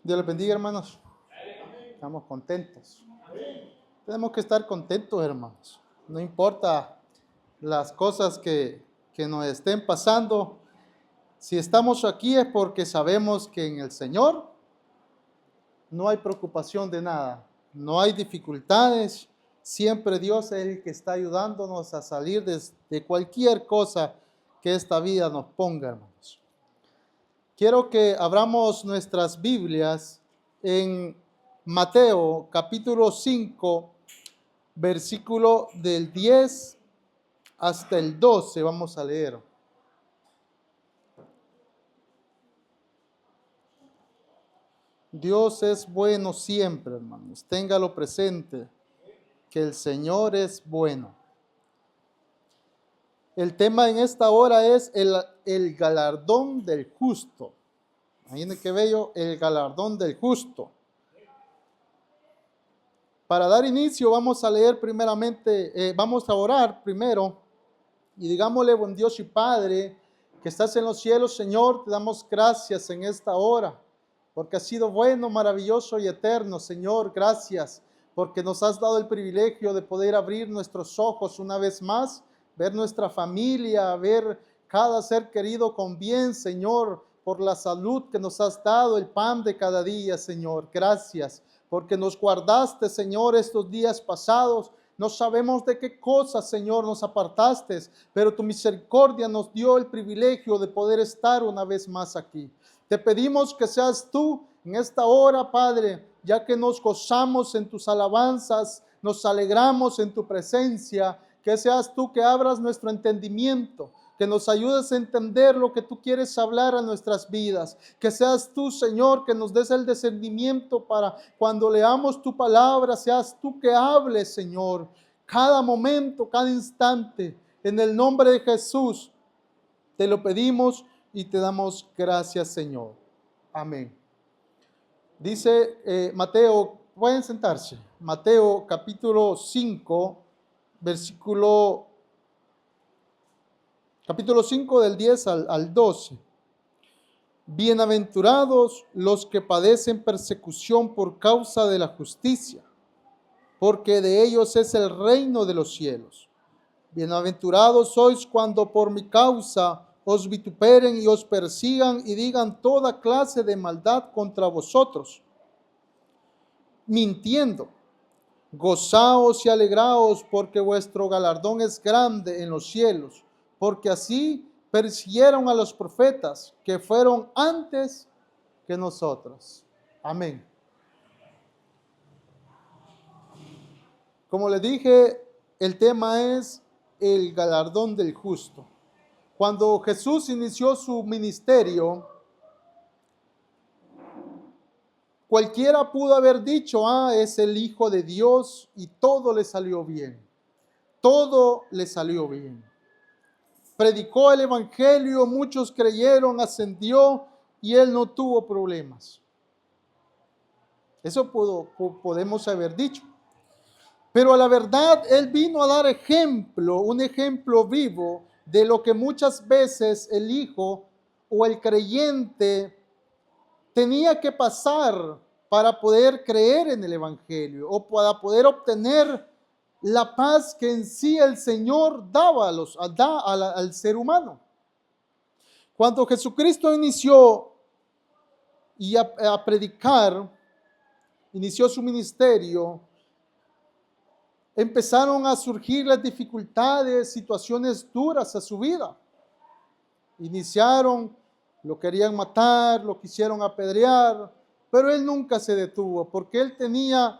Dios les bendiga, hermanos. Estamos contentos. Tenemos que estar contentos, hermanos. No importa las cosas que nos estén pasando. Si estamos aquí es porque sabemos que en el Señor no hay preocupación de nada. No hay dificultades. Siempre Dios es el que está ayudándonos a salir de cualquier cosa que esta vida nos ponga, hermanos. Quiero que abramos nuestras Biblias en Mateo capítulo 5, versículo del 10 hasta el 12. Vamos a leer. Dios es bueno siempre, hermanos. Téngalo presente, que el Señor es bueno. El tema en esta hora es el galardón del justo. Imagínense qué bello, el galardón del justo. Para dar inicio vamos a leer primeramente, vamos a orar primero y digámosle: buen Dios y Padre, que estás en los cielos, Señor, te damos gracias en esta hora, porque has sido bueno, maravilloso y eterno, Señor. Gracias, porque nos has dado el privilegio de poder abrir nuestros ojos una vez más, ver nuestra familia, ver cada ser querido con bien, Señor, por la salud que nos has dado, el pan de cada día, Señor. Gracias, porque nos guardaste, Señor, estos días pasados. No sabemos de qué cosas, Señor, nos apartaste, pero tu misericordia nos dio el privilegio de poder estar una vez más aquí. Te pedimos que seas tú en esta hora, Padre, ya que nos gozamos en tus alabanzas, nos alegramos en tu presencia, que seas tú que abras nuestro entendimiento, que nos ayudes a entender lo que tú quieres hablar a nuestras vidas, que seas tú, Señor, que nos des el discernimiento para cuando leamos tu palabra, seas tú que hables, Señor, cada momento, cada instante. En el nombre de Jesús te lo pedimos y te damos gracias, Señor. Amén. Dice Mateo, pueden sentarse, Mateo capítulo 5, capítulo 5 del 10 al 12. Bienaventurados los que padecen persecución por causa de la justicia, porque de ellos es el reino de los cielos. Bienaventurados sois cuando por mi causa os vituperen y os persigan y digan toda clase de maldad contra vosotros, mintiendo. Gozaos y alegraos, porque vuestro galardón es grande en los cielos, porque así persiguieron a los profetas que fueron antes que nosotros. Amén. Como les dije, el tema es el galardón del justo. Cuando Jesús inició su ministerio, cualquiera pudo haber dicho: es el Hijo de Dios, y todo le salió bien. Todo le salió bien. Predicó el evangelio, muchos creyeron, ascendió y él no tuvo problemas. Eso podemos haber dicho. Pero a la verdad, él vino a dar ejemplo, un ejemplo vivo de lo que muchas veces el hijo o el creyente tenía que pasar para poder creer en el evangelio o para poder obtener la paz que en sí el Señor da al ser humano. Cuando Jesucristo inició a predicar, inició su ministerio, empezaron a surgir las dificultades, situaciones duras a su vida. Lo querían matar, lo quisieron apedrear, pero él nunca se detuvo, porque él tenía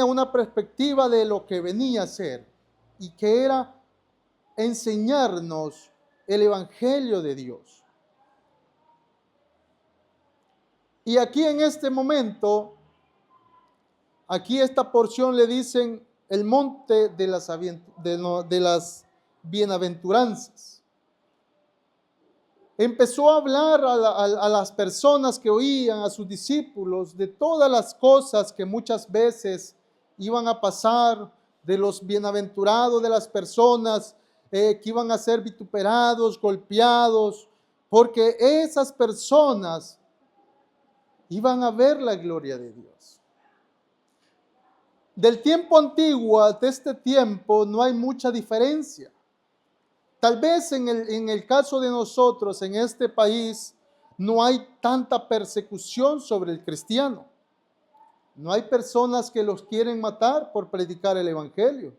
una perspectiva de lo que venía a ser, y que era enseñarnos el evangelio de Dios. Y aquí en este momento, aquí esta porción le dicen el monte de las bienaventuranzas. Empezó a hablar a las personas que oían, a sus discípulos, de todas las cosas que muchas veces iban a pasar, de los bienaventurados, de las personas que iban a ser vituperados, golpeados, porque esas personas iban a ver la gloria de Dios. Del tiempo antiguo a este tiempo no hay mucha diferencia. Tal vez en el caso de nosotros, en este país, no hay tanta persecución sobre el cristiano. No hay personas que los quieren matar por predicar el evangelio.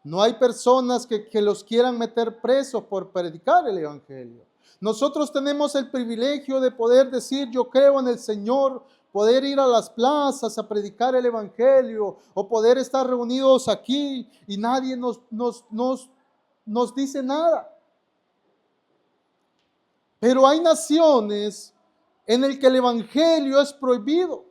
No hay personas que los quieran meter presos por predicar el evangelio. Nosotros tenemos el privilegio de poder decir yo creo en el Señor, poder ir a las plazas a predicar el evangelio o poder estar reunidos aquí y nadie nos dice nada. Pero hay naciones en las que el evangelio es prohibido.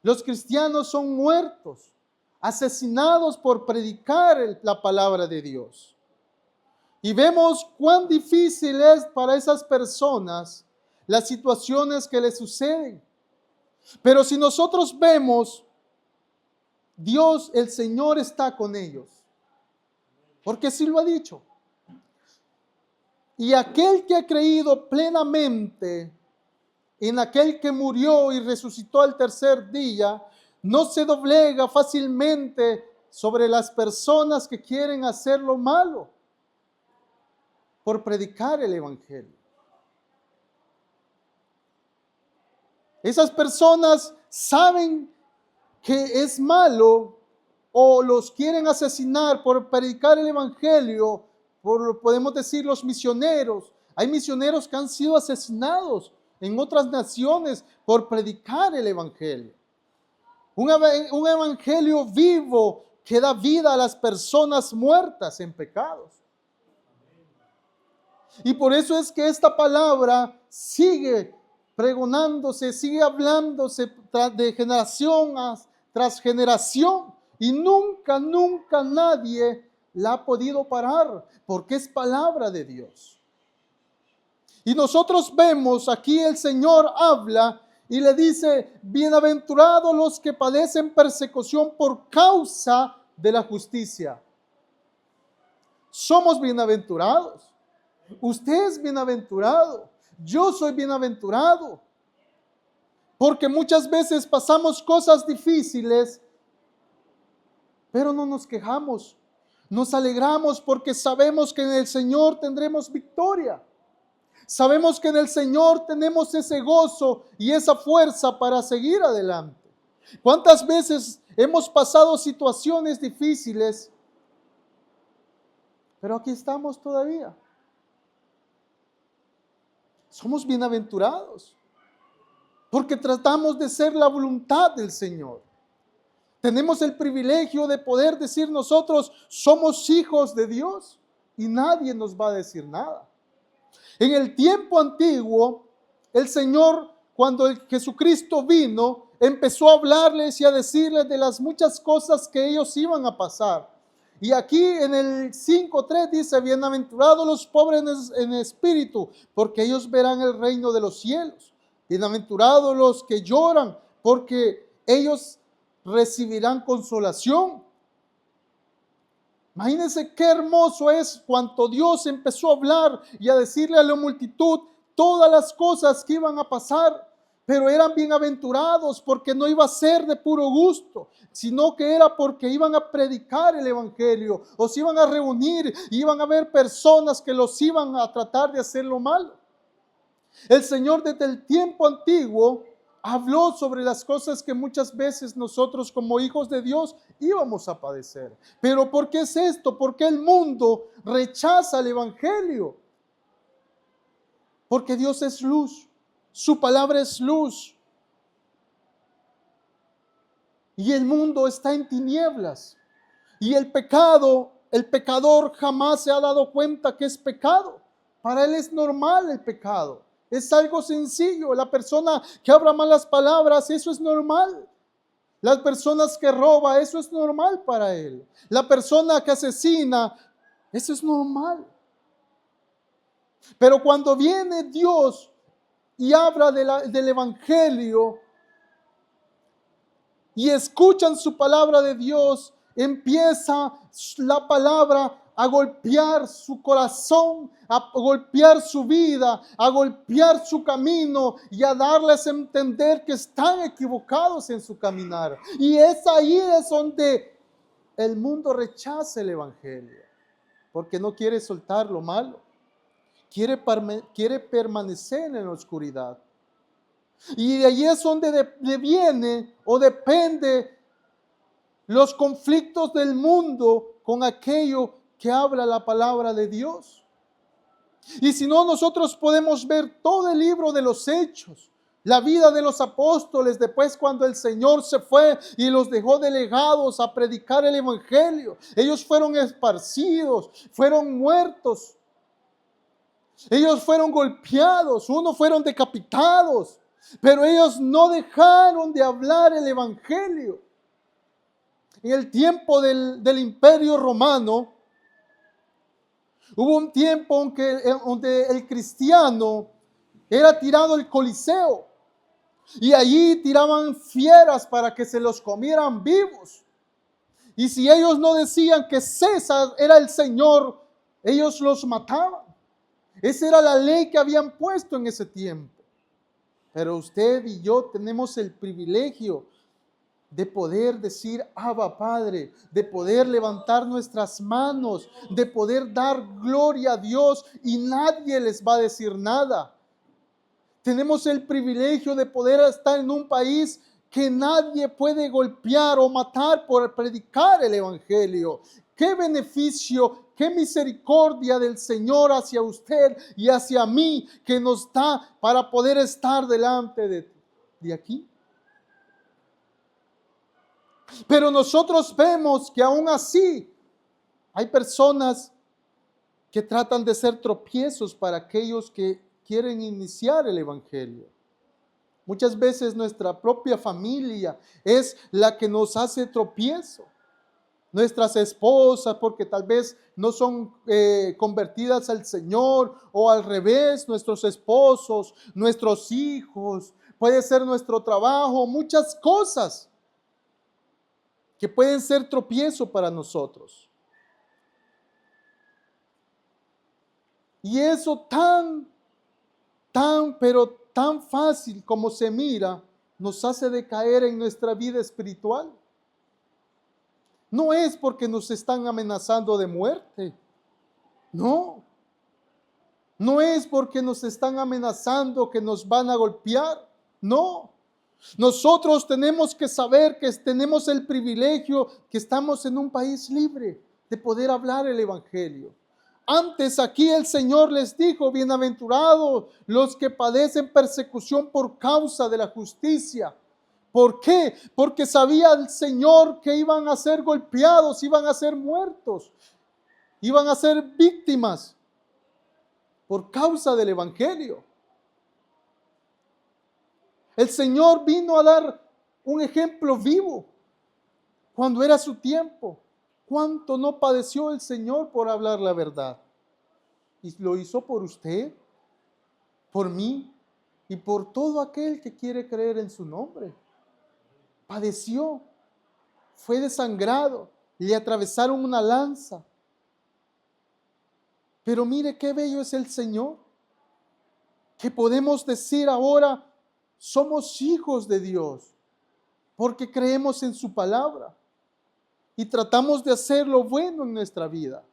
Los cristianos son muertos, asesinados por predicar la palabra de Dios. Y vemos cuán difícil es para esas personas las situaciones que les suceden. Pero si nosotros vemos, Dios, el Señor está con ellos. Porque sí lo ha dicho. Y aquel que ha creído plenamente en aquel que murió y resucitó al tercer día, no se doblega fácilmente sobre las personas que quieren hacer lo malo por predicar el evangelio. Esas personas saben que es malo o los quieren asesinar por predicar el evangelio, podemos decir los misioneros. Hay misioneros que han sido asesinados en otras naciones por predicar el evangelio. Un evangelio vivo que da vida a las personas muertas en pecados. Y por eso es que esta palabra sigue pregonándose, sigue hablándose de generación tras generación. Y nunca nadie la ha podido parar, porque es palabra de Dios. Y nosotros vemos aquí el Señor habla y le dice, bienaventurados los que padecen persecución por causa de la justicia. Somos bienaventurados. Usted es bienaventurado. Yo soy bienaventurado. Porque muchas veces pasamos cosas difíciles, pero no nos quejamos. Nos alegramos porque sabemos que en el Señor tendremos victoria. Sabemos que en el Señor tenemos ese gozo y esa fuerza para seguir adelante. ¿Cuántas veces hemos pasado situaciones difíciles, pero aquí estamos todavía? Somos bienaventurados porque tratamos de ser la voluntad del Señor. Tenemos el privilegio de poder decir nosotros somos hijos de Dios y nadie nos va a decir nada. En el tiempo antiguo, el Señor, cuando Jesucristo vino, empezó a hablarles y a decirles de las muchas cosas que ellos iban a pasar. Y aquí en el 5:3 dice, bienaventurados los pobres en espíritu, porque ellos verán el reino de los cielos. Bienaventurados los que lloran, porque ellos recibirán consolación. Imagínense qué hermoso es cuando Dios empezó a hablar y a decirle a la multitud todas las cosas que iban a pasar, pero eran bienaventurados porque no iba a ser de puro gusto, sino que era porque iban a predicar el evangelio o se iban a reunir y iban a ver personas que los iban a tratar de hacer lo malo. El Señor desde el tiempo antiguo habló sobre las cosas que muchas veces nosotros como hijos de Dios íbamos a padecer. Pero ¿por qué es esto? Porque el mundo rechaza el evangelio. Porque Dios es luz. Su palabra es luz. Y el mundo está en tinieblas. Y el pecador jamás se ha dado cuenta que es pecado. Para él es normal el pecado. Es algo sencillo. La persona que habla malas palabras, eso es normal. Las personas que roban, eso es normal para él. La persona que asesina, eso es normal. Pero cuando viene Dios y habla del evangelio y escuchan su palabra de Dios, empieza la palabra a golpear su corazón, a golpear su vida, a golpear su camino y a darles a entender que están equivocados en su caminar. Y ahí es donde el mundo rechaza el evangelio, porque no quiere soltar lo malo, quiere permanecer en la oscuridad. Y de ahí es donde viene o depende los conflictos del mundo con aquello que habla la palabra de Dios. Y si no, nosotros podemos ver todo el libro de los Hechos, la vida de los apóstoles, después cuando el Señor se fue y los dejó delegados a predicar el evangelio. Ellos fueron esparcidos, fueron muertos, ellos fueron golpeados, unos fueron decapitados, pero ellos no dejaron de hablar el evangelio. En el tiempo del Imperio Romano, hubo un tiempo donde el cristiano era tirado al Coliseo y allí tiraban fieras para que se los comieran vivos. Y si ellos no decían que César era el Señor, ellos los mataban. Esa era la ley que habían puesto en ese tiempo. Pero usted y yo tenemos el privilegio de poder decir Abba Padre, de poder levantar nuestras manos, de poder dar gloria a Dios y nadie les va a decir nada. Tenemos el privilegio de poder estar en un país que nadie puede golpear o matar por predicar el evangelio. Qué beneficio, qué misericordia del Señor hacia usted y hacia mí que nos da para poder estar delante de aquí. Pero nosotros vemos que aún así hay personas que tratan de ser tropiezos para aquellos que quieren iniciar el evangelio. Muchas veces nuestra propia familia es la que nos hace tropiezo. Nuestras esposas, porque tal vez no son convertidas al Señor, o al revés, nuestros esposos, nuestros hijos, puede ser nuestro trabajo, muchas cosas que pueden ser tropiezo para nosotros. Y eso pero tan fácil como se mira, nos hace decaer en nuestra vida espiritual. No es porque nos están amenazando de muerte. No. No es porque nos están amenazando que nos van a golpear. No. Nosotros tenemos que saber que tenemos el privilegio, que estamos en un país libre de poder hablar el evangelio. Antes aquí el Señor les dijo, bienaventurados los que padecen persecución por causa de la justicia. ¿Por qué? Porque sabía el Señor que iban a ser golpeados, iban a ser muertos, iban a ser víctimas por causa del evangelio. El Señor vino a dar un ejemplo vivo cuando era su tiempo. ¿Cuánto no padeció el Señor por hablar la verdad? Y lo hizo por usted, por mí y por todo aquel que quiere creer en su nombre. Padeció, fue desangrado, le atravesaron una lanza. Pero mire qué bello es el Señor, que podemos decir ahora, somos hijos de Dios, porque creemos en su palabra y tratamos de hacer lo bueno en nuestra vida.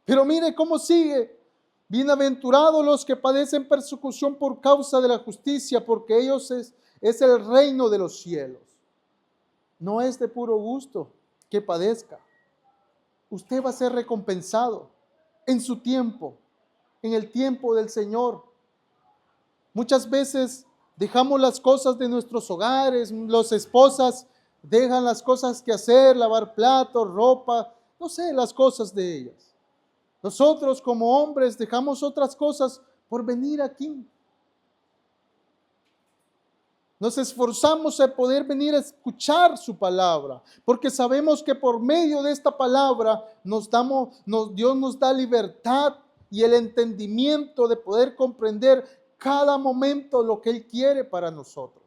Pero mire cómo sigue. Bienaventurados los que padecen persecución por causa de la justicia, porque ellos es el reino de los cielos. No es de puro gusto que padezca. Usted va a ser recompensado en su tiempo, en el tiempo del Señor. Muchas veces dejamos las cosas de nuestros hogares, las esposas dejan las cosas que hacer, lavar platos, ropa, no sé, las cosas de ellas. Nosotros como hombres dejamos otras cosas por venir aquí. Nos esforzamos en poder venir a escuchar su palabra, porque sabemos que por medio de esta palabra Dios nos da libertad y el entendimiento de poder comprender cada momento lo que Él quiere para nosotros.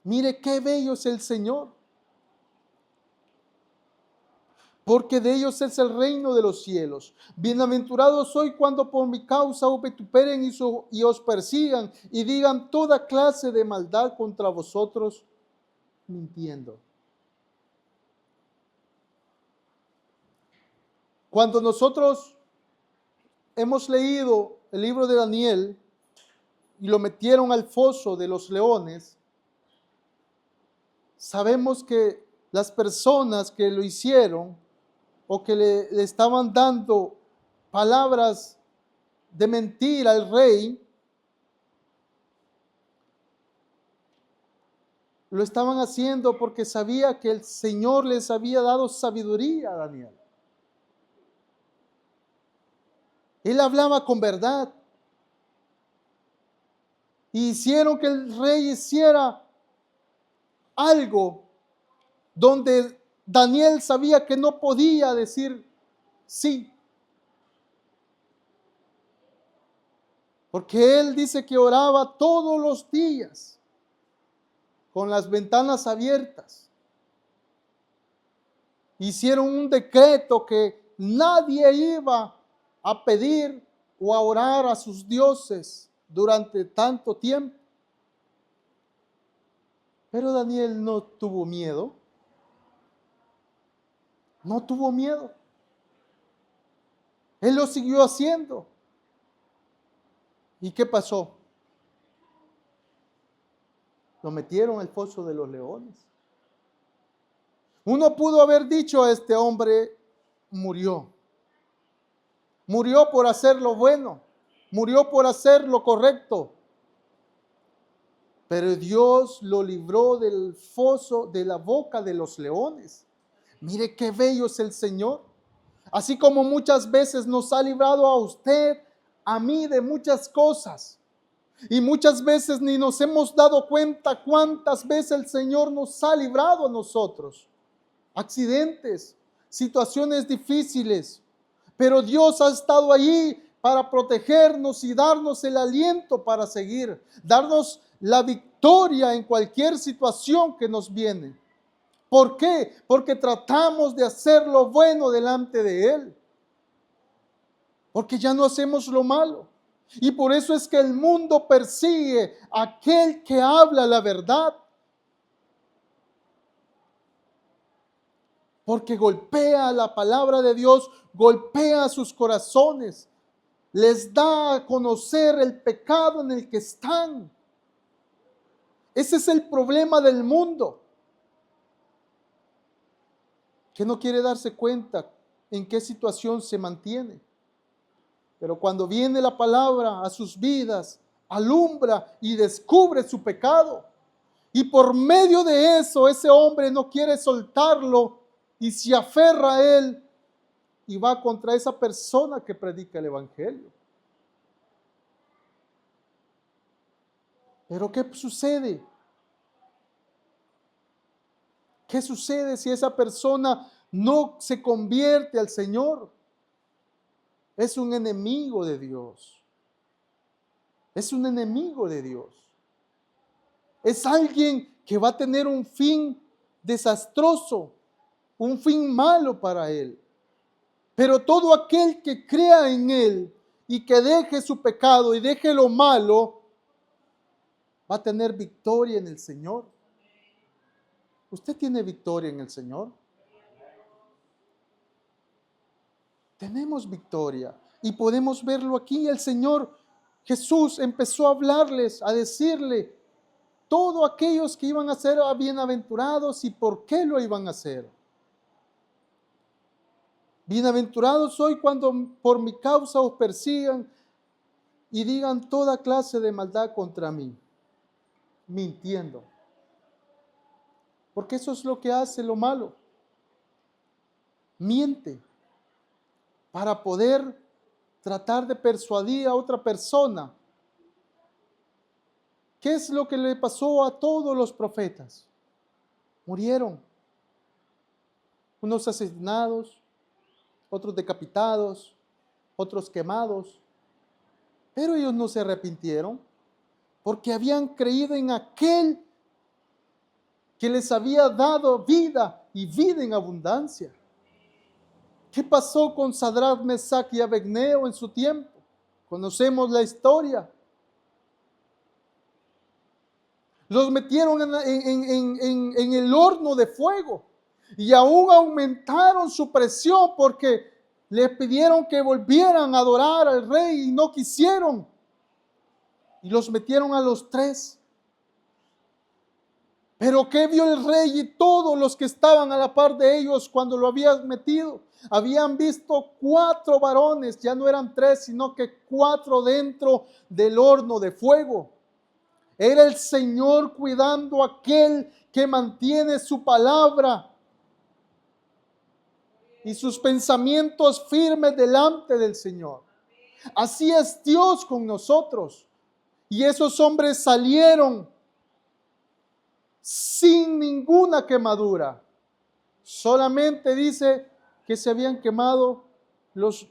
Mire qué bello es el Señor. porque de ellos es el reino de los cielos. Bienaventurado soy cuando por mi causa os vituperen y os persigan y digan toda clase de maldad contra vosotros, mintiendo. Cuando nosotros hemos leído el libro de Daniel y lo metieron al foso de los leones, sabemos que las personas que lo hicieron o que le estaban dando palabras de mentira al rey, lo estaban haciendo porque sabía que el Señor les había dado sabiduría a Daniel. Él hablaba con verdad. Y hicieron que el rey hiciera algo donde Daniel sabía que no podía decir sí. Porque él dice que oraba todos los días con las ventanas abiertas. Hicieron un decreto que nadie iba a pedir o a orar a sus dioses durante tanto tiempo. Pero Daniel no tuvo miedo. No tuvo miedo. Él lo siguió haciendo. ¿Y qué pasó? Lo metieron al foso de los leones. Uno pudo haber dicho a este hombre, murió. Murió por hacer lo bueno. Murió por hacer lo correcto. Pero Dios lo libró del foso, de la boca de los leones. Mire qué bello es el Señor. Así como muchas veces nos ha librado a usted, a mí, de muchas cosas. Y muchas veces ni nos hemos dado cuenta cuántas veces el Señor nos ha librado a nosotros. Accidentes, situaciones difíciles. Pero Dios ha estado allí para protegernos y darnos el aliento para seguir. Darnos la victoria en cualquier situación que nos viene. ¿Por qué? Porque tratamos de hacer lo bueno delante de Él. Porque ya no hacemos lo malo. Y por eso es que el mundo persigue a aquel que habla la verdad. Porque golpea la palabra de Dios, golpea sus corazones. Les da a conocer el pecado en el que están. Ese es el problema del mundo. Que no quiere darse cuenta en qué situación se mantiene. Pero cuando viene la palabra a sus vidas, alumbra y descubre su pecado. Y por medio de eso, ese hombre no quiere soltarlo y se aferra a él y va contra esa persona que predica el evangelio. Pero ¿qué sucede? ¿Qué sucede si esa persona no se convierte al Señor? Es un enemigo de Dios. Es un enemigo de Dios. Es alguien que va a tener un fin desastroso, un fin malo para él. Pero todo aquel que crea en Él y que deje su pecado y deje lo malo, va a tener victoria en el Señor. ¿Usted tiene victoria en el Señor? Tenemos victoria y podemos verlo aquí. El Señor Jesús empezó a hablarles, a decirle todos aquellos que iban a ser bienaventurados y por qué lo iban a hacer. Bienaventurados soy cuando por mi causa os persigan y digan toda clase de maldad contra mí, mintiendo. Porque eso es lo que hace lo malo. Miente para poder tratar de persuadir a otra persona. ¿Qué es lo que le pasó a todos los profetas? Murieron. Unos asesinados, otros decapitados, otros quemados. Pero ellos no se arrepintieron porque habían creído en aquel que les había dado vida y vida en abundancia. ¿Qué pasó con Sadrach, Mesach y Abednego en su tiempo? Conocemos la historia. Los metieron en el horno de fuego y aún aumentaron su presión porque les pidieron que volvieran a adorar al rey y no quisieron. Y los metieron a los tres. Pero ¿qué vio el rey y todos los que estaban a la par de ellos cuando lo habían metido? Habían visto 4 varones, ya no eran 3, sino que 4 dentro del horno de fuego. Era el Señor cuidando a aquel que mantiene su palabra y sus pensamientos firmes delante del Señor. Así es Dios con nosotros. Y esos hombres salieron sin ninguna quemadura. Solamente dice que se habían quemado los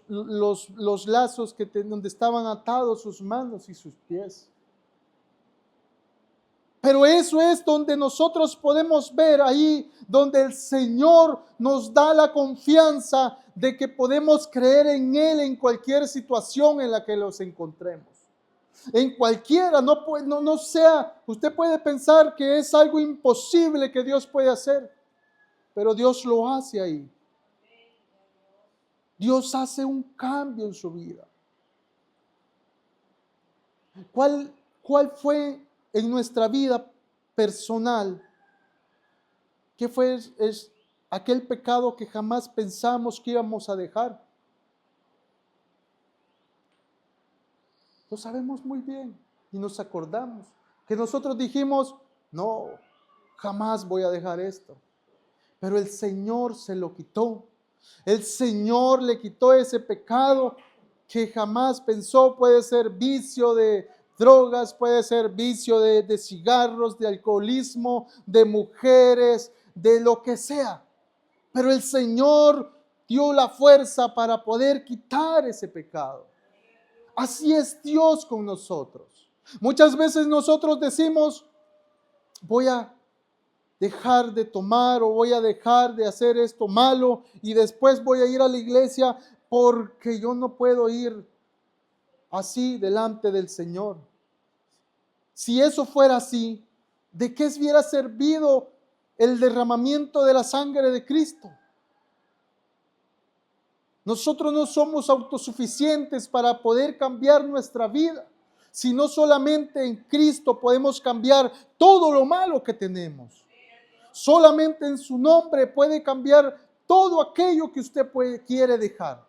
lazos donde estaban atados sus manos y sus pies. Pero eso es donde nosotros podemos ver ahí, donde el Señor nos da la confianza de que podemos creer en Él en cualquier situación en la que los encontremos. En cualquiera, no sea, usted puede pensar que es algo imposible que Dios puede hacer, pero Dios lo hace ahí. Dios hace un cambio en su vida. ¿Cuál fue en nuestra vida personal? ¿Qué fue es aquel pecado que jamás pensamos que íbamos a dejar? Lo sabemos muy bien y nos acordamos que nosotros dijimos, no, jamás voy a dejar esto. Pero el Señor se lo quitó. El Señor le quitó ese pecado que jamás pensó. Puede ser vicio de drogas, puede ser vicio de cigarros, de alcoholismo, de mujeres, de lo que sea. Pero el Señor dio la fuerza para poder quitar ese pecado. Así es Dios con nosotros. Muchas veces nosotros decimos, voy a dejar de tomar o voy a dejar de hacer esto malo y después voy a ir a la iglesia porque yo no puedo ir así delante del Señor. Si eso fuera así, ¿de qué hubiera servido el derramamiento de la sangre de Cristo? Nosotros no somos autosuficientes para poder cambiar nuestra vida, sino solamente en Cristo podemos cambiar todo lo malo que tenemos. Solamente en su nombre puede cambiar todo aquello que usted quiere dejar.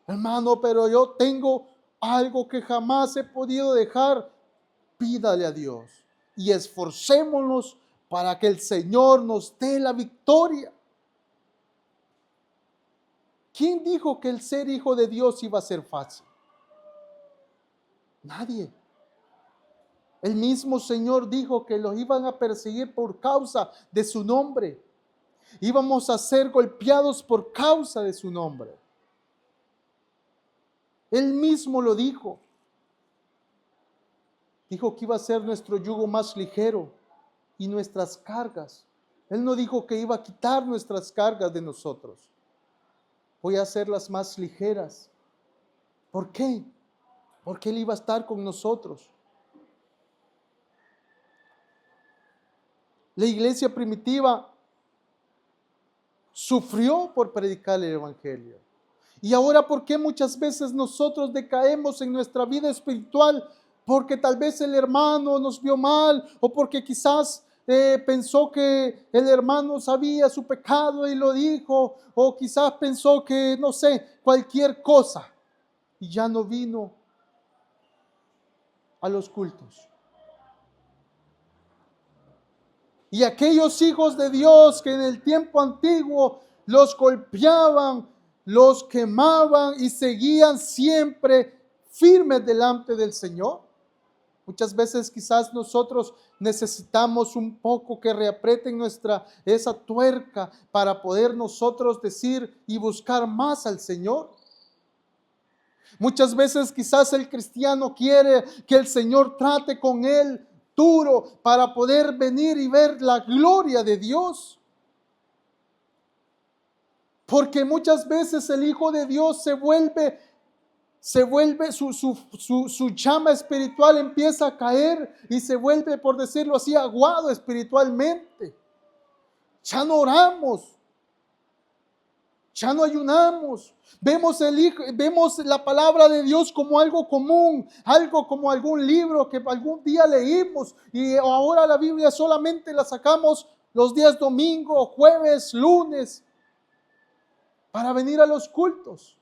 Hermano, pero yo tengo algo que jamás he podido dejar. Pídale a Dios y esforcémonos para que el Señor nos dé la victoria. ¿Quién dijo que el ser hijo de Dios iba a ser fácil? Nadie. El mismo Señor dijo que los iban a perseguir por causa de su nombre. Íbamos a ser golpeados por causa de su nombre. Él mismo lo dijo. Dijo que iba a ser nuestro yugo más ligero y nuestras cargas. Él no dijo que iba a quitar nuestras cargas de nosotros. Voy a hacerlas más ligeras. ¿Por qué? Porque Él iba a estar con nosotros. La iglesia primitiva sufrió por predicar el evangelio. Y ahora, ¿por qué muchas veces nosotros decaemos en nuestra vida espiritual? Porque tal vez el hermano nos vio mal, o porque quizás pensó que el hermano sabía su pecado y lo dijo, o quizás pensó que, no sé, cualquier cosa, y ya no vino a los cultos. Y aquellos hijos de Dios que en el tiempo antiguo los golpeaban, los quemaban y seguían siempre firmes delante del Señor. Muchas veces quizás nosotros necesitamos un poco que reaprieten esa tuerca para poder nosotros decir y buscar más al Señor. Muchas veces quizás el cristiano quiere que el Señor trate con él duro para poder venir y ver la gloria de Dios. Porque muchas veces el Hijo de Dios se vuelve su llama espiritual empieza a caer y se vuelve, por decirlo así, aguado espiritualmente. Ya no oramos, ya no ayunamos. Vemos la palabra de Dios como algo común, algo como algún libro que algún día leímos y ahora la Biblia solamente la sacamos los días domingo, jueves, lunes para venir a los cultos.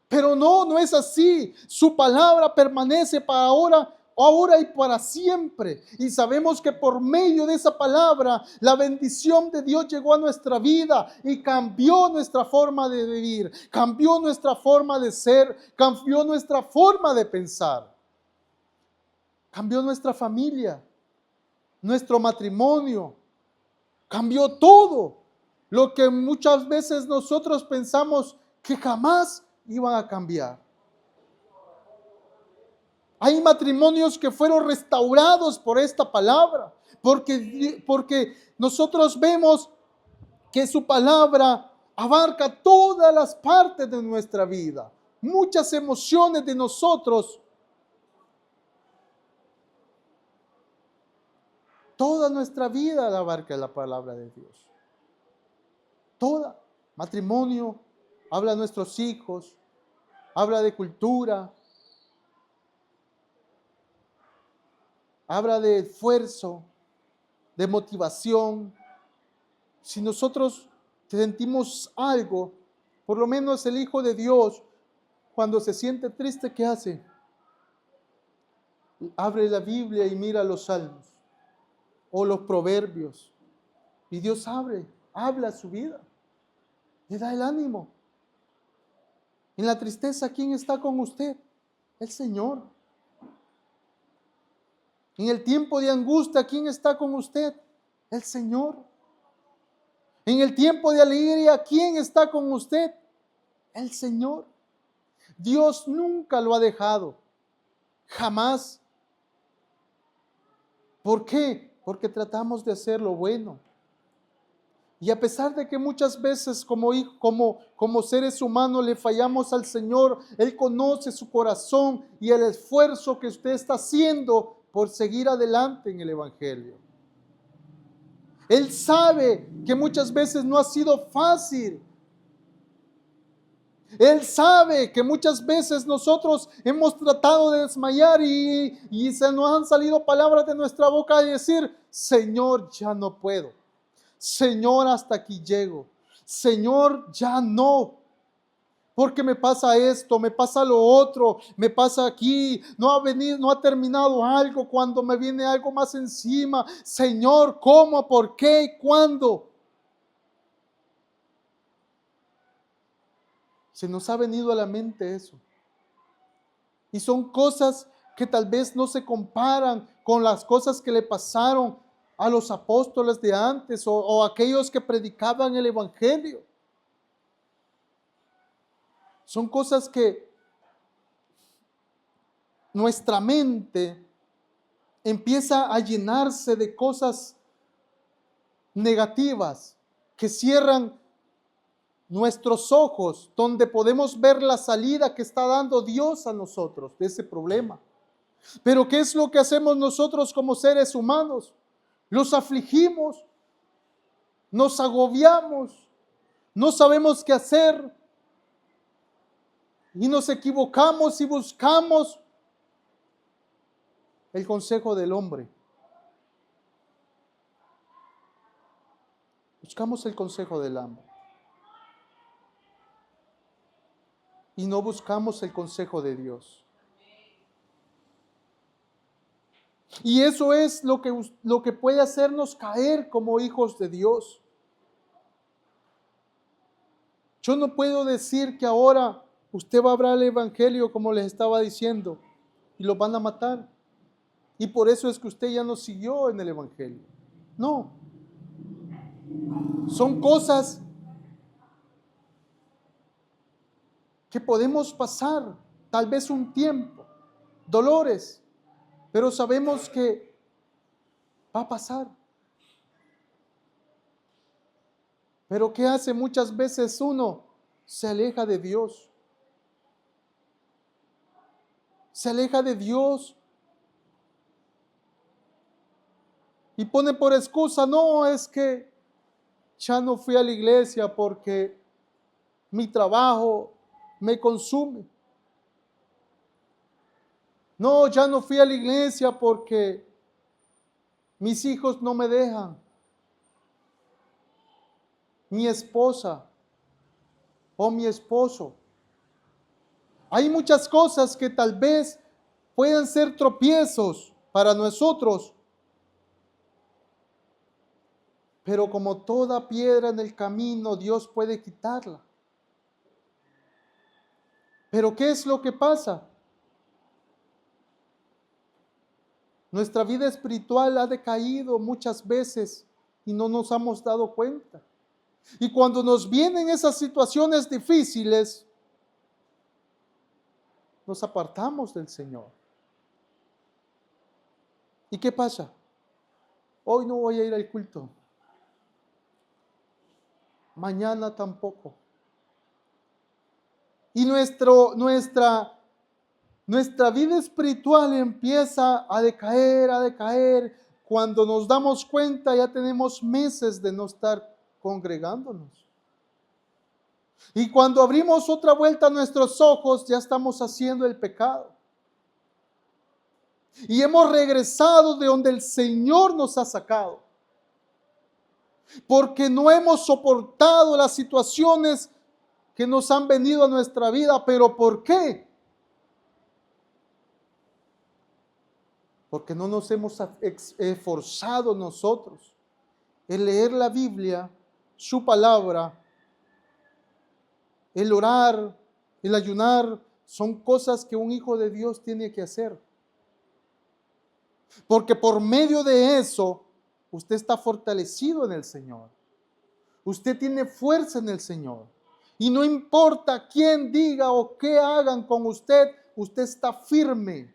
Pero no es así. Su palabra permanece para ahora y para siempre. Y sabemos que por medio de esa palabra, la bendición de Dios llegó a nuestra vida y cambió nuestra forma de vivir, cambió nuestra forma de ser, cambió nuestra forma de pensar, cambió nuestra familia, nuestro matrimonio, cambió todo. Lo que muchas veces nosotros pensamos que jamás iban a cambiar. Hay matrimonios que fueron restaurados por esta palabra, porque nosotros vemos que su palabra abarca todas las partes de nuestra vida, muchas emociones de nosotros, toda nuestra vida la abarca la palabra de Dios. Toda. Matrimonio, habla de nuestros hijos, habla de cultura, habla de esfuerzo, de motivación. Si nosotros sentimos algo, por lo menos el Hijo de Dios, cuando se siente triste, ¿qué hace? Abre la Biblia y mira los salmos o los proverbios. Y Dios habla su vida, le da el ánimo. En la tristeza, ¿quién está con usted? El Señor. En el tiempo de angustia, ¿quién está con usted? El Señor. En el tiempo de alegría, ¿quién está con usted? El Señor. Dios nunca lo ha dejado. Jamás. ¿Por qué? Porque tratamos de hacer lo bueno. Y a pesar de que muchas veces como seres humanos le fallamos al Señor, Él conoce su corazón y el esfuerzo que usted está haciendo por seguir adelante en el Evangelio. Él sabe que muchas veces no ha sido fácil. Él sabe que muchas veces nosotros hemos tratado de desmayar y se nos han salido palabras de nuestra boca y decir, Señor, ya no puedo. Señor, hasta aquí llego. Señor, ya no. Porque me pasa esto, me pasa lo otro, me pasa aquí, no ha terminado algo cuando me viene algo más encima. Señor, ¿cómo? ¿Por qué? ¿Cuándo? Se nos ha venido a la mente eso. Y son cosas que tal vez no se comparan con las cosas que le pasaron a los apóstoles de antes o aquellos que predicaban el Evangelio. Son cosas que nuestra mente empieza a llenarse de cosas negativas que cierran nuestros ojos, donde podemos ver la salida que está dando Dios a nosotros de ese problema. Pero ¿qué es lo que hacemos nosotros como seres humanos? Los afligimos, nos agobiamos, no sabemos qué hacer y nos equivocamos y buscamos el consejo del hombre. Buscamos el consejo del hombre. Y no buscamos el consejo de Dios. Y eso es lo que puede hacernos caer como hijos de Dios. Yo no puedo decir que ahora usted va a hablar el Evangelio como les estaba diciendo y lo van a matar. Y por eso es que usted ya no siguió en el Evangelio. No. Son cosas que podemos pasar, tal vez un tiempo, dolores, pero sabemos que va a pasar. Pero ¿qué hace muchas veces uno? Se aleja de Dios. Se aleja de Dios. Y pone por excusa, no, es que ya no fui a la iglesia porque mi trabajo me consume. No, ya no fui a la iglesia porque mis hijos no me dejan. Mi esposa o mi esposo. Hay muchas cosas que tal vez puedan ser tropiezos para nosotros, pero como toda piedra en el camino, Dios puede quitarla. Pero ¿qué es lo que pasa? Nuestra vida espiritual ha decaído muchas veces y no nos hemos dado cuenta. Y cuando nos vienen esas situaciones difíciles, nos apartamos del Señor. ¿Y qué pasa? Hoy no voy a ir al culto. Mañana tampoco. Y nuestra vida espiritual empieza a decaer. Cuando nos damos cuenta, ya tenemos meses de no estar congregándonos. Y cuando abrimos otra vuelta a nuestros ojos, ya estamos haciendo el pecado. Y hemos regresado de donde el Señor nos ha sacado. Porque no hemos soportado las situaciones que nos han venido a nuestra vida. ¿Pero por qué? Porque no nos hemos esforzado nosotros en leer la Biblia, su palabra, el orar, el ayunar, son cosas que un hijo de Dios tiene que hacer. Porque por medio de eso, usted está fortalecido en el Señor. Usted tiene fuerza en el Señor. Y no importa quién diga o qué hagan con usted, usted está firme.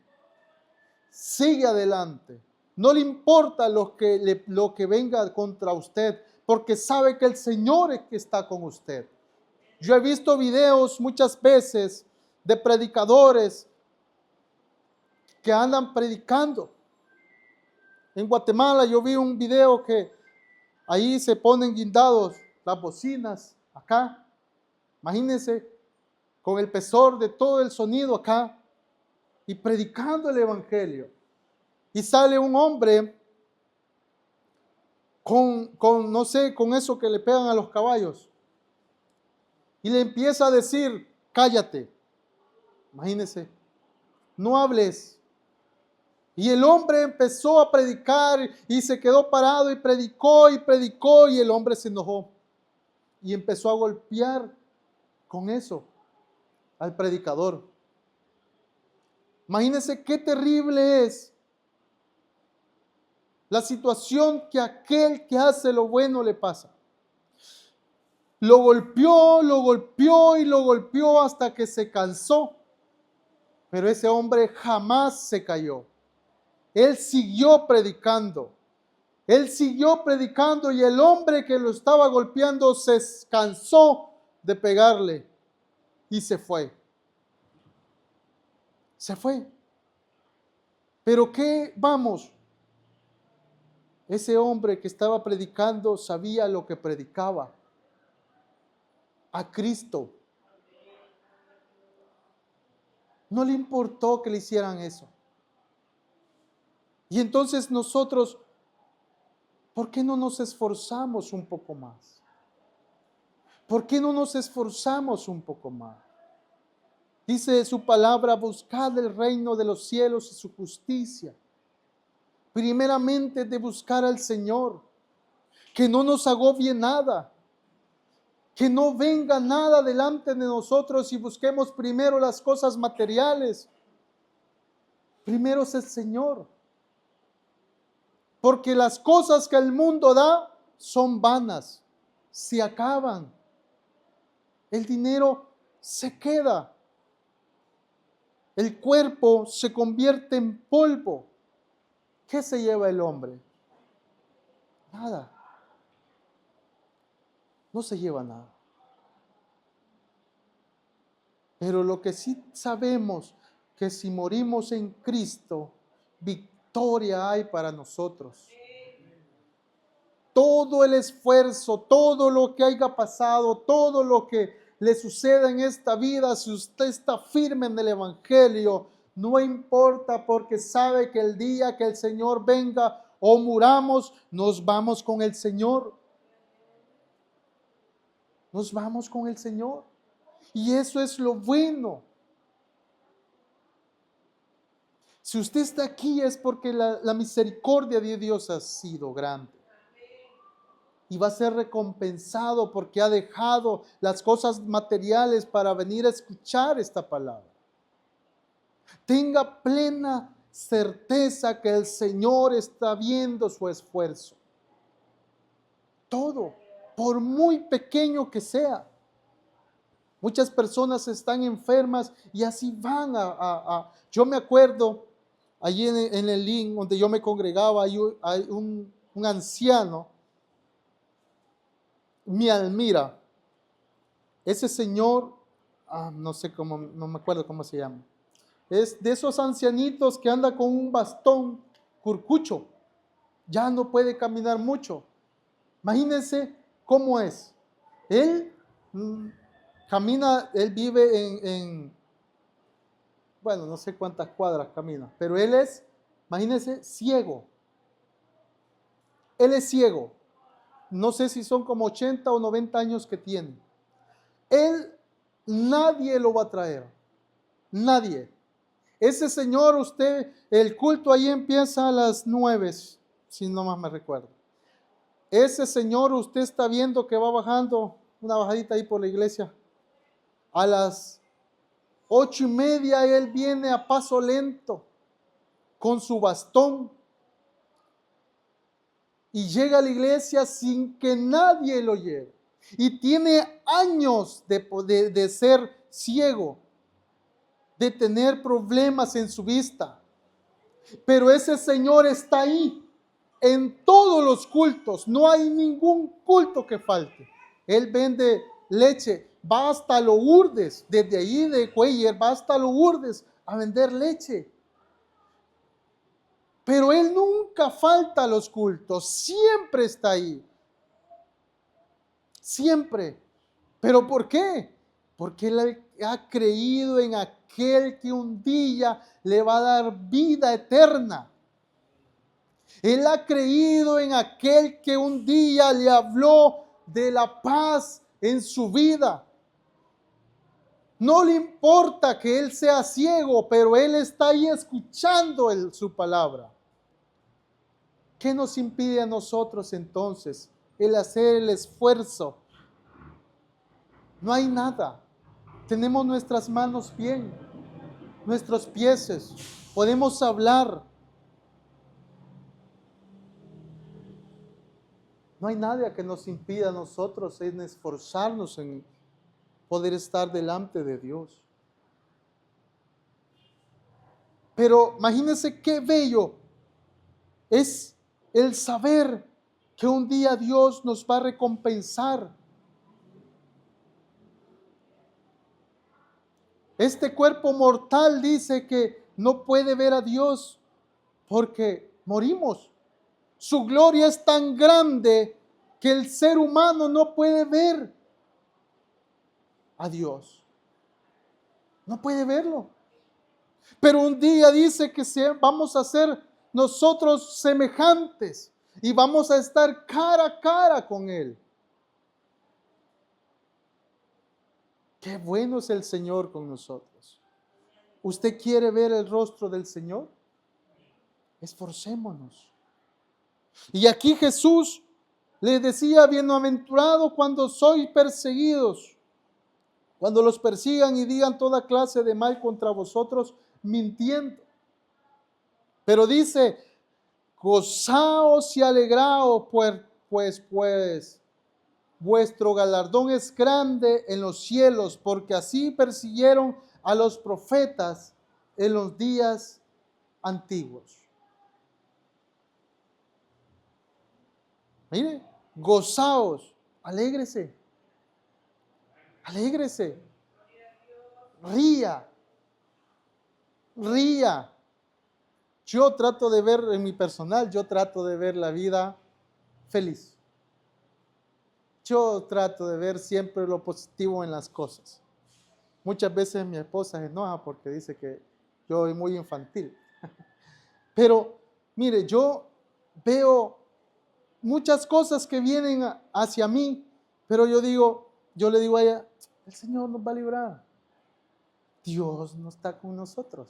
Sigue adelante. No le importa lo que venga contra usted, porque sabe que el Señor es que está con usted. Yo he visto videos muchas veces de predicadores que andan predicando. En Guatemala yo vi un video que ahí se ponen guindados las bocinas acá. Imagínense, con el pesor de todo el sonido acá y predicando el evangelio. Y sale un hombre no sé, con eso que le pegan a los caballos. Y le empieza a decir, cállate. Imagínense, no hables. Y el hombre empezó a predicar y se quedó parado y predicó y el hombre se enojó. Y empezó a golpear con eso al predicador. Imagínense qué terrible es la situación que aquel que hace lo bueno le pasa. Lo golpeó y lo golpeó hasta que se cansó. Pero ese hombre jamás se cayó. Él siguió predicando. Él siguió predicando y el hombre que lo estaba golpeando se cansó de pegarle y se fue. Se fue. Pero ¿qué vamos? Ese hombre que estaba predicando sabía lo que predicaba. A Cristo. No le importó que le hicieran eso. Y entonces nosotros, ¿por qué no nos esforzamos un poco más? ¿Por qué no nos esforzamos un poco más? Dice su palabra, buscad el reino de los cielos y su justicia. Primeramente de buscar al Señor. Que no nos agobie nada. Que no venga nada delante de nosotros y busquemos primero las cosas materiales. Primero es el Señor. Porque las cosas que el mundo da son vanas, se acaban. El dinero se queda. El cuerpo se convierte en polvo. ¿Qué se lleva el hombre? Nada. no se lleva nada. Pero lo que sí sabemos, que si morimos en Cristo, victoria hay para nosotros. Todo el esfuerzo, todo lo que haya pasado, todo lo que le suceda en esta vida, si usted está firme en el Evangelio, no importa, porque sabe que el día que el Señor venga o muramos, nos vamos con el Señor. Nos vamos con el Señor. Y eso es lo bueno. Si usted está aquí es porque la misericordia de Dios ha sido grande. Y va a ser recompensado porque ha dejado las cosas materiales para venir a escuchar esta palabra. Tenga plena certeza que el Señor está viendo su esfuerzo. Todo, por muy pequeño que sea. Muchas personas están enfermas y así van Yo me acuerdo, allí en el link donde yo me congregaba, hay un anciano, mi Almira. Ese señor, no sé cómo, no me acuerdo cómo se llama. Es de esos ancianitos que anda con un bastón curcucho. Ya no puede caminar mucho. Imagínense cómo es. Él camina, él vive bueno, no sé cuántas cuadras camina, pero él es, imagínense, ciego. Él es ciego. No sé si son como 80 o 90 años que tiene. Él, nadie lo va a traer. Nadie. Ese señor, el culto ahí empieza a las 9, si no más me recuerdo. Ese señor, usted está viendo que va bajando, una bajadita ahí por la iglesia. A las 8:30 él viene a paso lento, con su bastón. Y llega a la iglesia sin que nadie lo lleve. Y tiene años de ser ciego, de tener problemas en su vista. Pero ese señor está ahí en todos los cultos. No hay ningún culto que falte. Él vende leche, va hasta Lourdes, desde ahí de Cuellar, va hasta Lourdes a vender leche. Pero él nunca falta a los cultos, siempre está ahí. Siempre. ¿Pero por qué? Porque él ha creído en aquel que un día le va a dar vida eterna. Él ha creído en aquel que un día le habló de la paz en su vida. No le importa que él sea ciego, pero él está ahí escuchando su palabra. ¿Qué nos impide a nosotros entonces el hacer el esfuerzo? No hay nada. Tenemos nuestras manos bien, nuestros pies, podemos hablar. No hay nada que nos impida a nosotros en esforzarnos en poder estar delante de Dios. Pero imagínense qué bello es el saber que un día Dios nos va a recompensar. Este cuerpo mortal dice que no puede ver a Dios porque morimos. Su gloria es tan grande que el ser humano no puede ver a Dios. No puede verlo. Pero un día dice que vamos a ser nosotros semejantes y vamos a estar cara a cara con Él. Qué bueno es el Señor con nosotros. ¿Usted quiere ver el rostro del Señor? Esforcémonos. Y aquí Jesús le decía: bienaventurado cuando sois perseguidos, cuando los persigan y digan toda clase de mal contra vosotros, mintiendo. Pero dice: gozaos y alegraos, pues vuestro galardón es grande en los cielos, porque así persiguieron a los profetas en los días antiguos. Mire, gozaos, alégrese. Alégrese. Ría. Ría. Yo trato de ver en mi personal, yo trato de ver la vida feliz. Yo trato de ver siempre lo positivo en las cosas. Muchas veces mi esposa se enoja porque dice que yo soy muy infantil. Pero mire, yo veo muchas cosas que vienen hacia mí, pero yo le digo a ella, el Señor nos va a librar. Dios no está con nosotros.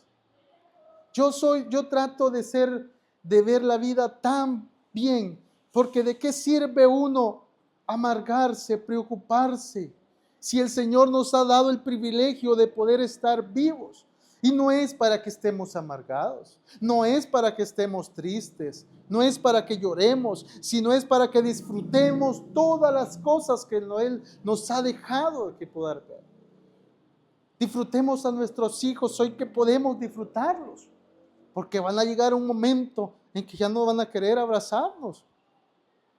Yo trato de ver la vida tan bien, porque ¿de qué sirve uno amargarse, preocuparse, si el Señor nos ha dado el privilegio de poder estar vivos? Y no es para que estemos amargados, no es para que estemos tristes, no es para que lloremos, sino es para que disfrutemos todas las cosas que Él nos ha dejado que poder ver. Disfrutemos a nuestros hijos hoy que podemos disfrutarlos. Porque van a llegar un momento en que ya no van a querer abrazarnos.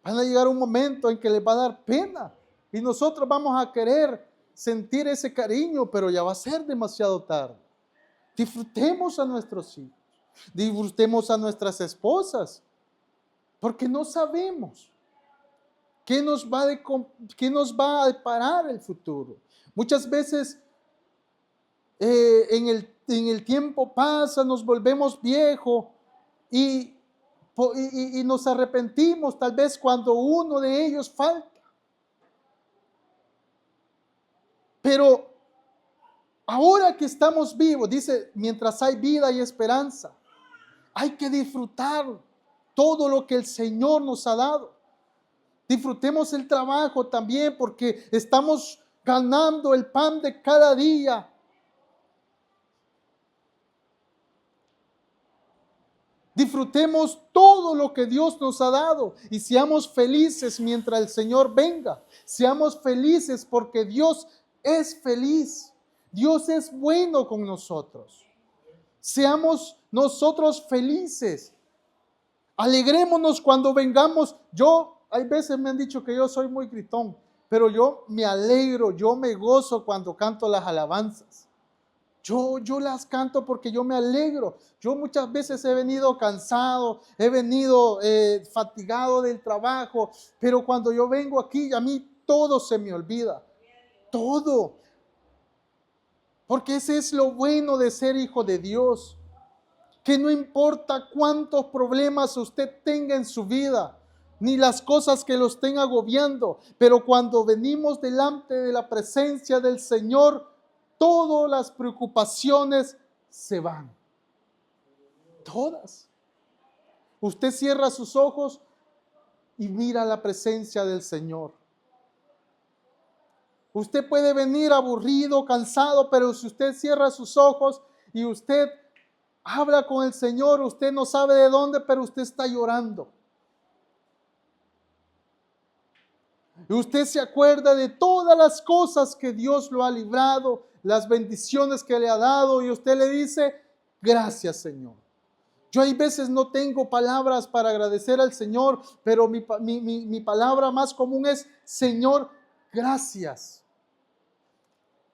Van a llegar un momento en que les va a dar pena. Y nosotros vamos a querer sentir ese cariño, pero ya va a ser demasiado tarde. Disfrutemos a nuestros hijos. Disfrutemos a nuestras esposas. Porque no sabemos qué nos va a deparar el futuro. Muchas veces en el tiempo pasa, nos volvemos viejos y nos arrepentimos tal vez cuando uno de ellos falta. Pero ahora que estamos vivos, dice, mientras hay vida y esperanza, hay que disfrutar todo lo que el Señor nos ha dado. Disfrutemos el trabajo también porque estamos ganando el pan de cada día. Disfrutemos todo lo que Dios nos ha dado y seamos felices mientras el Señor venga. Seamos felices porque Dios es feliz. Dios es bueno con nosotros. Seamos nosotros felices. Alegrémonos cuando vengamos. Hay veces me han dicho que yo soy muy gritón, pero yo me alegro, yo me gozo cuando canto las alabanzas. Yo las canto porque yo me alegro. Yo muchas veces he venido cansado, he venido fatigado del trabajo, pero cuando yo vengo aquí, a mí todo se me olvida. Todo. Porque ese es lo bueno de ser hijo de Dios. Que no importa cuántos problemas usted tenga en su vida, ni las cosas que lo estén agobiando, pero cuando venimos delante de la presencia del Señor, todas las preocupaciones se van. Todas. Usted cierra sus ojos y mira la presencia del Señor. Usted puede venir aburrido, cansado, pero si usted cierra sus ojos y usted habla con el Señor, usted no sabe de dónde, pero usted está llorando. Y usted se acuerda de todas las cosas que Dios lo ha librado, las bendiciones que le ha dado, y usted le dice, gracias, Señor. Yo hay veces no tengo palabras para agradecer al Señor, pero mi palabra más común es, Señor, gracias.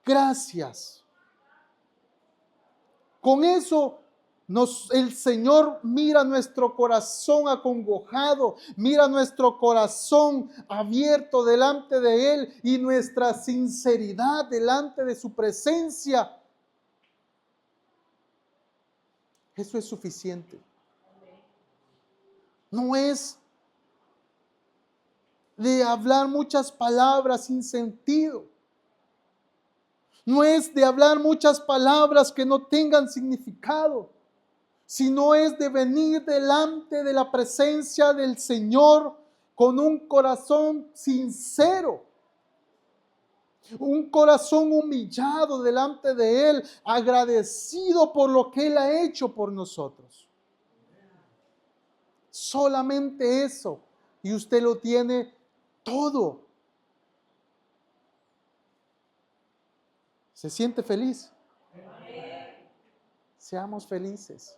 Gracias. Con eso el Señor mira nuestro corazón acongojado, mira nuestro corazón abierto delante de Él y nuestra sinceridad delante de su presencia. Eso es suficiente. No es de hablar muchas palabras sin sentido. No es de hablar muchas palabras que no tengan significado, sino es de venir delante de la presencia del Señor con un corazón sincero, un corazón humillado delante de Él, agradecido por lo que Él ha hecho por nosotros. Solamente eso, y usted lo tiene todo. ¿Se siente feliz? Seamos felices.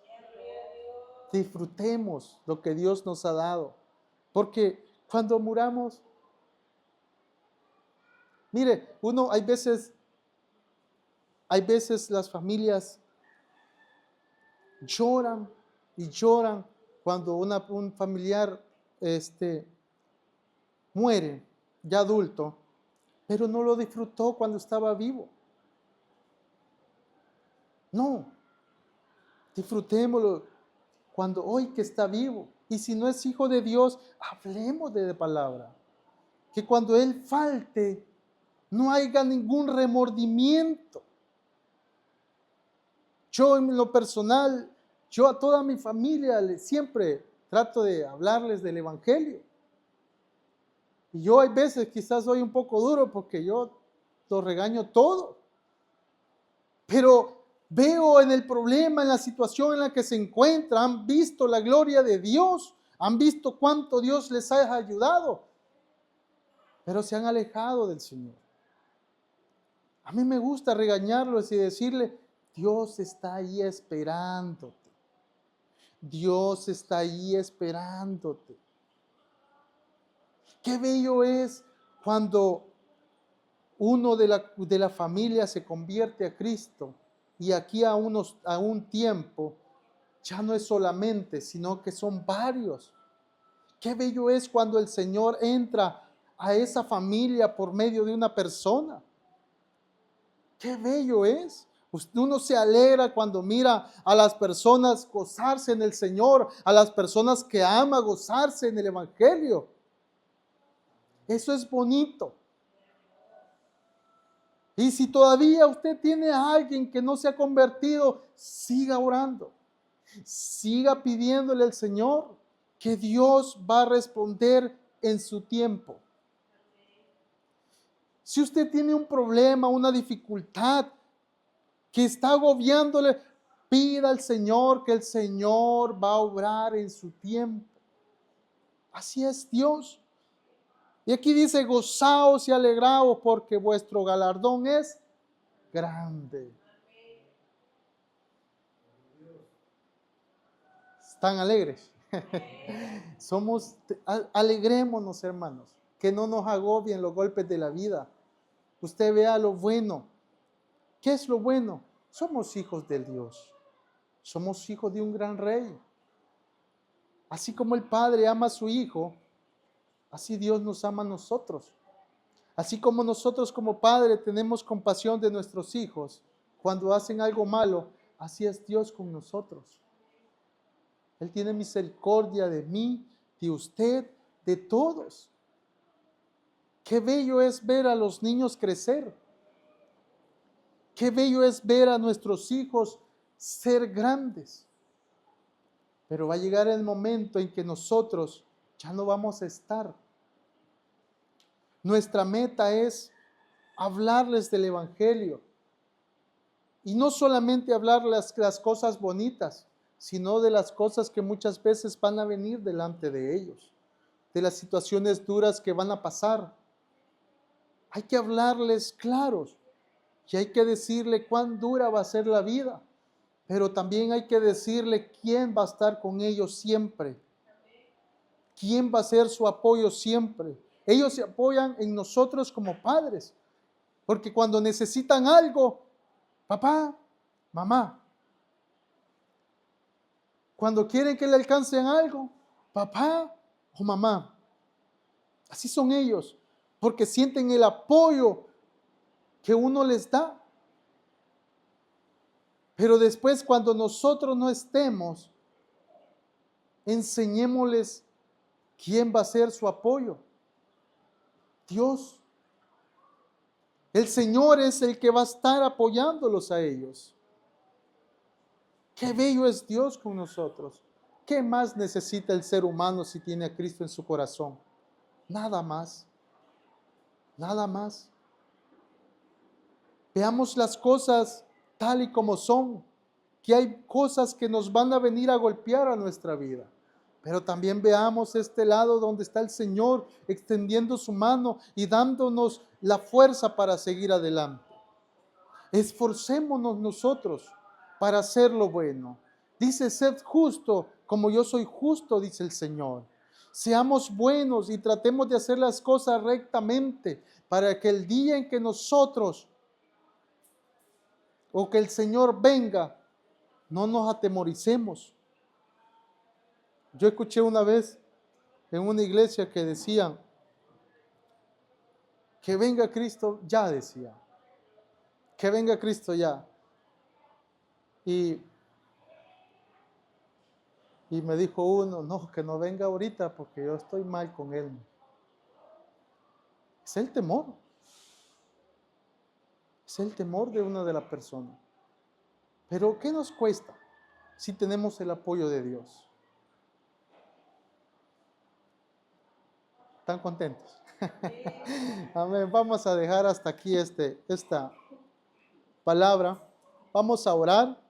Disfrutemos lo que Dios nos ha dado. Porque cuando muramos, Mire, hay veces las familias lloran y lloran cuando un familiar muere ya adulto, pero no lo disfrutó cuando estaba vivo. No, disfrutémoslo cuando hoy que está vivo. Y si no es hijo de Dios, hablemos de la palabra. Que cuando Él falte, no haya ningún remordimiento. Yo en lo personal, yo a toda mi familia siempre trato de hablarles del Evangelio. Y yo hay veces quizás soy un poco duro porque yo los regaño todo. Pero veo en el problema, en la situación en la que se encuentran, han visto la gloria de Dios, han visto cuánto Dios les ha ayudado, pero se han alejado del Señor. A mí me gusta regañarlos y decirle, Dios está ahí esperándote. Dios está ahí esperándote. Qué bello es cuando uno de la familia se convierte a Cristo y aquí a un tiempo ya no es solamente, sino que son varios. Qué bello es cuando el Señor entra a esa familia por medio de una persona. Qué bello es. Uno se alegra cuando mira a las personas gozarse en el Señor, a las personas que ama gozarse en el Evangelio. Eso es bonito. Y si todavía usted tiene a alguien que no se ha convertido, siga orando. Siga pidiéndole al Señor que Dios va a responder en su tiempo. Si usted tiene un problema, una dificultad que está agobiándole, pida al Señor que el Señor va a obrar en su tiempo. Así es Dios. Y aquí dice, gozaos y alegraos porque vuestro galardón es grande. ¿Están alegres? Alegrémonos, hermanos, que no nos agobien los golpes de la vida. Usted vea lo bueno. ¿Qué es lo bueno? Somos hijos de Dios. Somos hijos de un gran rey. Así como el Padre ama a su Hijo, así Dios nos ama a nosotros. Así como nosotros como Padre tenemos compasión de nuestros hijos cuando hacen algo malo, así es Dios con nosotros. Él tiene misericordia de mí, de usted, de todos. Qué bello es ver a los niños crecer. Qué bello es ver a nuestros hijos ser grandes. Pero va a llegar el momento en que nosotros ya no vamos a estar. Nuestra meta es hablarles del Evangelio. Y no solamente hablar las cosas bonitas, sino de las cosas que muchas veces van a venir delante de ellos, de las situaciones duras que van a pasar. Hay que hablarles claros y hay que decirle cuán dura va a ser la vida, pero también hay que decirle quién va a estar con ellos siempre, quién va a ser su apoyo siempre. Ellos se apoyan en nosotros como padres, porque cuando necesitan algo, papá, mamá. Cuando quieren que le alcancen algo, papá o mamá. Así son ellos, porque sienten el apoyo que uno les da. Pero después, cuando nosotros no estemos, enseñémosles quién va a ser su apoyo. Dios. El Señor es el que va a estar apoyándolos a ellos. Qué bello es Dios con nosotros. ¿Qué más necesita el ser humano si tiene a Cristo en su corazón? Nada más. Nada más. Veamos las cosas tal y como son, que hay cosas que nos van a venir a golpear a nuestra vida. Pero también veamos este lado donde está el Señor extendiendo su mano y dándonos la fuerza para seguir adelante. Esforcémonos nosotros para hacer lo bueno. Dice, sed justo como yo soy justo, dice el Señor. Seamos buenos y tratemos de hacer las cosas rectamente para que el día en que nosotros o que el Señor venga, no nos atemoricemos. Yo escuché una vez en una iglesia que decían que venga Cristo ya, decía, que venga Cristo ya. Y me dijo uno, no, que no venga ahorita porque yo estoy mal con él. Es el temor. Es el temor de una de las personas. Pero ¿qué nos cuesta si tenemos el apoyo de Dios? ¿Están contentos? Amén. Vamos a dejar hasta aquí esta palabra. Vamos a orar.